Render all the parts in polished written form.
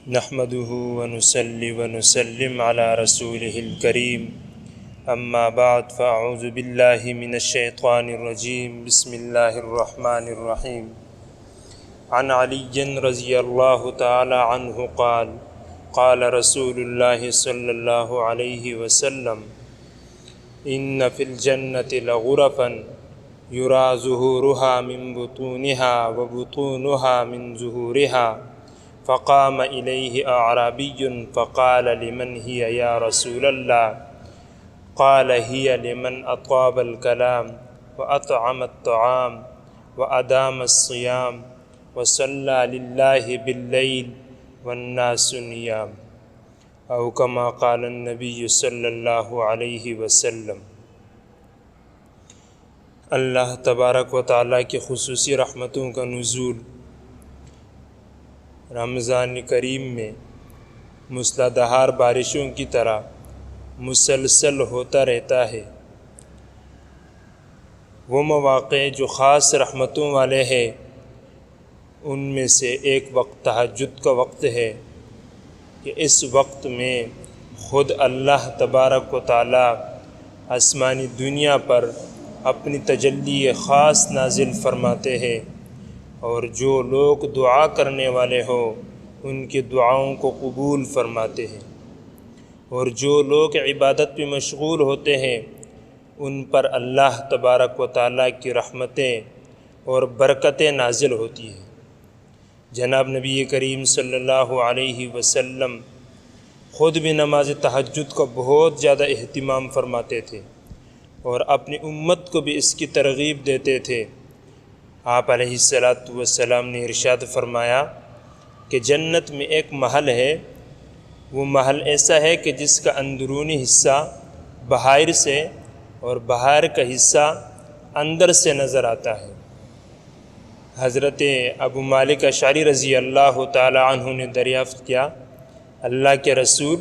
نحمده ونصلي ونسلم على رسوله الكريم اما بعد فاعوذ بالله من الشيطان الرجيم بسم الله الرحمن الرحيم عن علي رضي الله تعالى عنه قال قال رسول الله صلى الله عليه وسلم إن في الجنة لغرفا يرى ظهورها من بطونها وبطونها من ظهورها فقام إليه أعرابي فقال لمن هي يا رسول الله قال هي لمن أطاب الكلام وأطعم الطعام وأدام الصيام وصلى لله بالليل والناس نيام او كما قال النبی صلی اللہ علیہ وسلم۔ اللہ تبارک و تعالیٰ کی خصوصی رحمتوں کا نزول رمضان کریم میں موسلادھار بارشوں کی طرح مسلسل ہوتا رہتا ہے۔ وہ مواقع جو خاص رحمتوں والے ہیں ان میں سے ایک وقت تہجد کا وقت ہے کہ اس وقت میں خود اللہ تبارک و تعالیٰ آسمانی دنیا پر اپنی تجلی خاص نازل فرماتے ہیں، اور جو لوگ دعا کرنے والے ہو ان کی دعاؤں کو قبول فرماتے ہیں، اور جو لوگ عبادت میں مشغول ہوتے ہیں ان پر اللہ تبارک و تعالیٰ کی رحمتیں اور برکتیں نازل ہوتی ہیں۔ جناب نبی کریم صلی اللہ علیہ وسلم خود بھی نماز تہجد کا بہت زیادہ اہتمام فرماتے تھے اور اپنی امت کو بھی اس کی ترغیب دیتے تھے۔ آپ علیہ السلام نے ارشاد فرمایا کہ جنت میں ایک محل ہے، وہ محل ایسا ہے کہ جس کا اندرونی حصہ باہر سے اور باہر کا حصہ اندر سے نظر آتا ہے۔ حضرت ابو مالک اشعری رضی اللہ تعالی عنہ نے دریافت کیا، اللہ کے رسول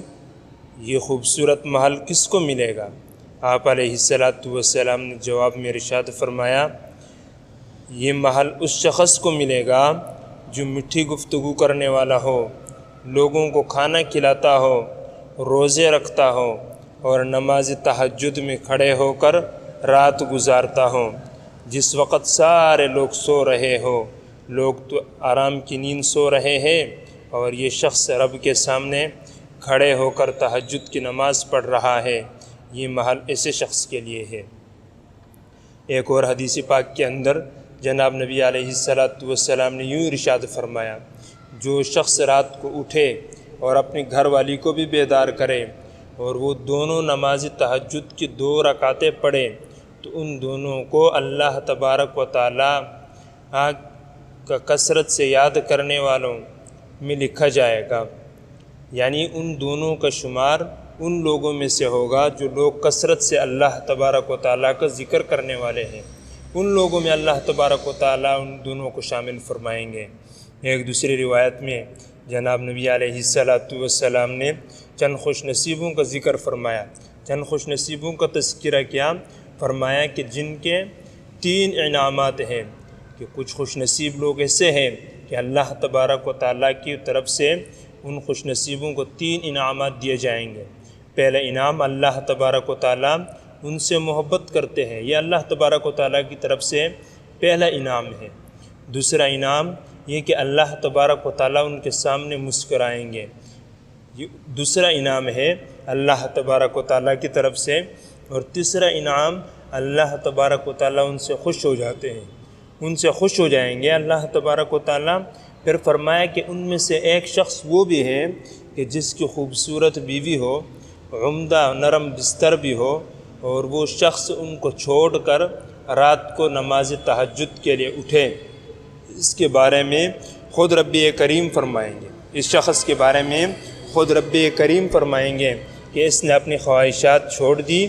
یہ خوبصورت محل کس کو ملے گا؟ آپ علیہ السلام نے جواب میں ارشاد فرمایا، یہ محل اس شخص کو ملے گا جو میٹھی گفتگو کرنے والا ہو، لوگوں کو کھانا کھلاتا ہو، روزے رکھتا ہو اور نماز تہجد میں کھڑے ہو کر رات گزارتا ہو، جس وقت سارے لوگ سو رہے ہو، لوگ تو آرام کی نیند سو رہے ہیں اور یہ شخص رب کے سامنے کھڑے ہو کر تہجد کی نماز پڑھ رہا ہے، یہ محل ایسے شخص کے لیے ہے۔ ایک اور حدیث پاک کے اندر جناب نبی علیہ السلام نے یوں ارشاد فرمایا، جو شخص رات کو اٹھے اور اپنی گھر والی کو بھی بیدار کرے اور وہ دونوں نماز تہجد کی 2 رکعتیں پڑھے تو ان دونوں کو اللہ تبارک و تعالیٰ کا کثرت سے یاد کرنے والوں میں لکھا جائے گا، یعنی ان دونوں کا شمار ان لوگوں میں سے ہوگا جو لوگ کثرت سے اللہ تبارک و تعالیٰ کا ذکر کرنے والے ہیں، ان لوگوں میں اللہ تبارک و تعالیٰ ان دونوں کو شامل فرمائیں گے۔ ایک دوسری روایت میں جناب نبی علیہ السلام نے چند خوش نصیبوں کا ذکر فرمایا، چند خوش نصیبوں کا تذکرہ کیا، فرمایا کہ جن کے 3 انعامات ہیں، کہ کچھ خوش نصیب لوگ ایسے ہیں کہ اللہ تبارک و تعالیٰ کی طرف سے ان خوش نصیبوں کو 3 انعامات دیے جائیں گے۔ پہلا انعام، اللہ تبارک و تعالیٰ ان سے محبت کرتے ہیں، یہ اللہ تبارک و تعالیٰ کی طرف سے پہلا انعام ہے۔ دوسرا انعام یہ کہ اللہ تبارک و تعالیٰ ان کے سامنے مسکرائیں گے، یہ دوسرا انعام ہے اللہ تبارک و تعالیٰ کی طرف سے۔ اور تیسرا انعام، اللہ تبارک و تعالیٰ ان سے خوش ہو جاتے ہیں، ان سے خوش ہو جائیں گے اللہ تبارک و تعالیٰ۔ پھر فرمایا کہ ان میں سے ایک شخص وہ بھی ہے کہ جس کی خوبصورت بیوی ہو، عمدہ نرم بستر بھی ہو، اور وہ شخص ان کو چھوڑ کر رات کو نماز تہجد کے لیے اٹھے، اس کے بارے میں خود رب کریم فرمائیں گے، اس شخص کے بارے میں خود رب کریم فرمائیں گے کہ اس نے اپنی خواہشات چھوڑ دی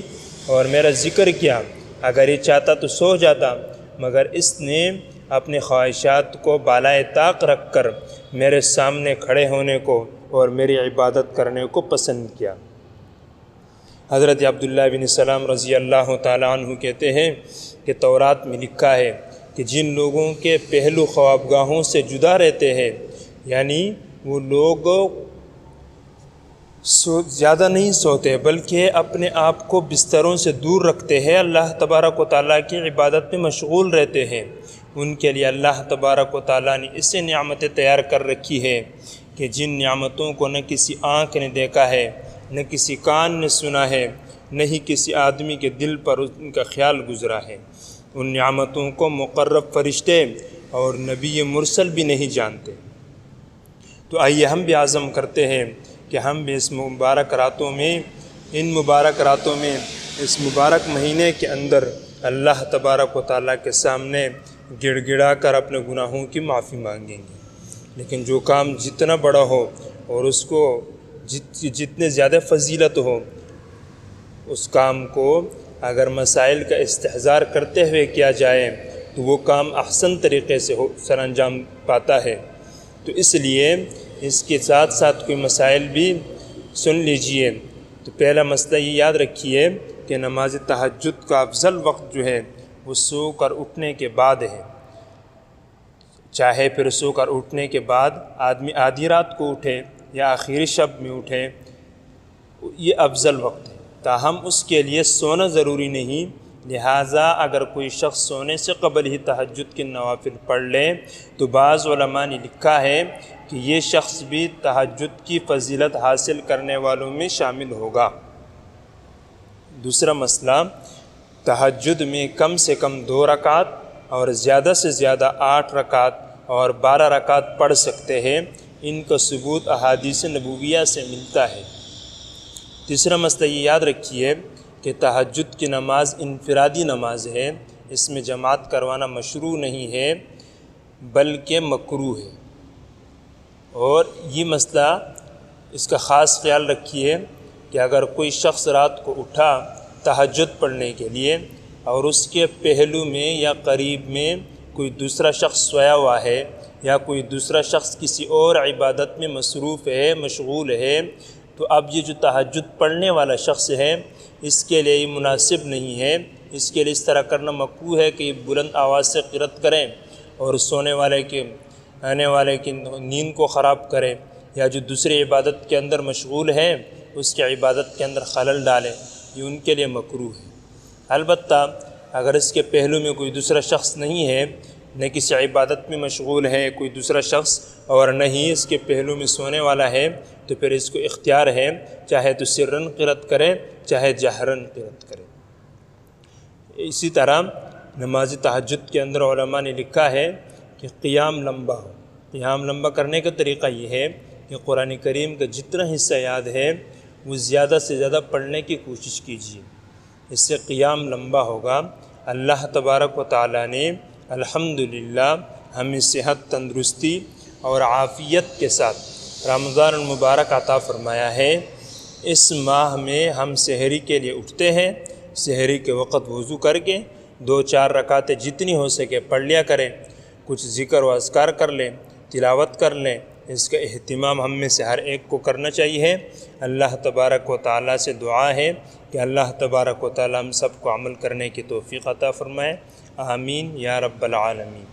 اور میرا ذکر کیا، اگر یہ چاہتا تو سو جاتا، مگر اس نے اپنی خواہشات کو بالائے طاق رکھ کر میرے سامنے کھڑے ہونے کو اور میری عبادت کرنے کو پسند کیا۔ حضرت عبداللہ بن سلام رضی اللہ تعالیٰ عنہ کہتے ہیں کہ تورات میں لکھا ہے کہ جن لوگوں کے پہلو خوابگاہوں سے جدا رہتے ہیں، یعنی وہ لوگ زیادہ نہیں سوتے بلکہ اپنے آپ کو بستروں سے دور رکھتے ہیں، اللہ تبارک و تعالیٰ کی عبادت میں مشغول رہتے ہیں۔ ان کے لیے اللہ تبارک و تعالیٰ نے اسے نعمتیں تیار کر رکھی ہے کہ جن نعمتوں کو نہ کسی آنکھ نے دیکھا ہے، نہ کسی کان نے سنا ہے، نہ ہی کسی آدمی کے دل پر ان کا خیال گزرا ہے۔ ان نعمتوں کو مقرب فرشتے اور نبی مرسل بھی نہیں جانتے۔ تو آئیے ہم بھی عزم کرتے ہیں کہ ہم بھی اس مبارک راتوں میں، اس مبارک مہینے کے اندر اللہ تبارک و تعالیٰ کے سامنے گڑ گڑا کر اپنے گناہوں کی معافی مانگیں گے۔ لیکن جو کام جتنا بڑا ہو اور اس کو جتنے زیادہ فضیلت ہو، اس کام کو اگر مسائل کا استحضار کرتے ہوئے کیا جائے تو وہ کام احسن طریقے سے سر انجام پاتا ہے۔ تو اس لیے اس کے ساتھ ساتھ کوئی مسائل بھی سن لیجئے۔ تو پہلا مسئلہ یہ یاد رکھیے کہ نماز تہجد کا افضل وقت جو ہے وہ سو کر اٹھنے کے بعد ہے۔ چاہے پھر سو کر اٹھنے کے بعد آدمی آدھی رات کو اٹھے یا آخری شب میں اٹھے، یہ افضل وقت ہے، تاہم اس کے لیے سونا ضروری نہیں۔ لہٰذا اگر کوئی شخص سونے سے قبل ہی تہجد کے نوافل پڑھ لے تو بعض علماء نے لکھا ہے کہ یہ شخص بھی تہجد کی فضیلت حاصل کرنے والوں میں شامل ہوگا۔ دوسرا مسئلہ، تہجد میں کم سے کم 2 رکعت اور زیادہ سے زیادہ 8 رکعت اور 12 رکعت پڑھ سکتے ہیں، ان کا ثبوت احادیث نبویہ سے ملتا ہے۔ تیسرا مسئلہ یہ یاد رکھیے کہ تہجد کی نماز انفرادی نماز ہے، اس میں جماعت کروانا مشروع نہیں ہے بلکہ مکروہ ہے۔ اور یہ مسئلہ اس کا خاص خیال رکھیے کہ اگر کوئی شخص رات کو اٹھا تہجد پڑھنے کے لیے اور اس کے پہلو میں یا قریب میں کوئی دوسرا شخص سویا ہوا ہے یا کوئی دوسرا شخص کسی اور عبادت میں مصروف ہے، مشغول ہے، تو اب یہ جو تہجد پڑھنے والا شخص ہے اس کے لیے یہ مناسب نہیں ہے، اس کے لیے اس طرح کرنا مکروہ ہے کہ یہ بلند آواز سے قرأت کریں اور آنے والے کی نیند کو خراب کرے، یا جو دوسری عبادت کے اندر مشغول ہے اس کی عبادت کے اندر خلل ڈالے، یہ ان کے لیے مکروہ ہے۔ البتہ اگر اس کے پہلو میں کوئی دوسرا شخص نہیں ہے، نہ کسی عبادت میں مشغول ہے کوئی دوسرا شخص اور نہ ہی اس کے پہلو میں سونے والا ہے، تو پھر اس کو اختیار ہے، چاہے تو سرن قرأت کرے چاہے جہرن قرأت کرے۔ اسی طرح نماز تہجد کے اندر علماء نے لکھا ہے کہ قیام لمبا ہو۔ قیام لمبا کرنے کا طریقہ یہ ہے کہ قرآن کریم کا جتنا حصہ یاد ہے وہ زیادہ سے زیادہ پڑھنے کی کوشش کیجیے، اس سے قیام لمبا ہوگا۔ اللہ تبارک و تعالیٰ نے الحمدللہ ہمیں صحت، تندرستی اور عافیت کے ساتھ رمضان المبارک عطا فرمایا ہے۔ اس ماہ میں ہم سحری کے لیے اٹھتے ہیں، سحری کے وقت وضو کر کے 2-4 رکعتیں جتنی ہو سکے پڑھ لیا کریں، کچھ ذکر و اذکار کر لیں، تلاوت کر لیں۔ اس کا اہتمام ہم میں سے ہر ایک کو کرنا چاہیے۔ اللہ تبارک و تعالیٰ سے دعا ہے کہ اللہ تبارک و تعالیٰ ہم سب کو عمل کرنے کی توفیق عطا فرمائے۔ آمین یا رب العالمین۔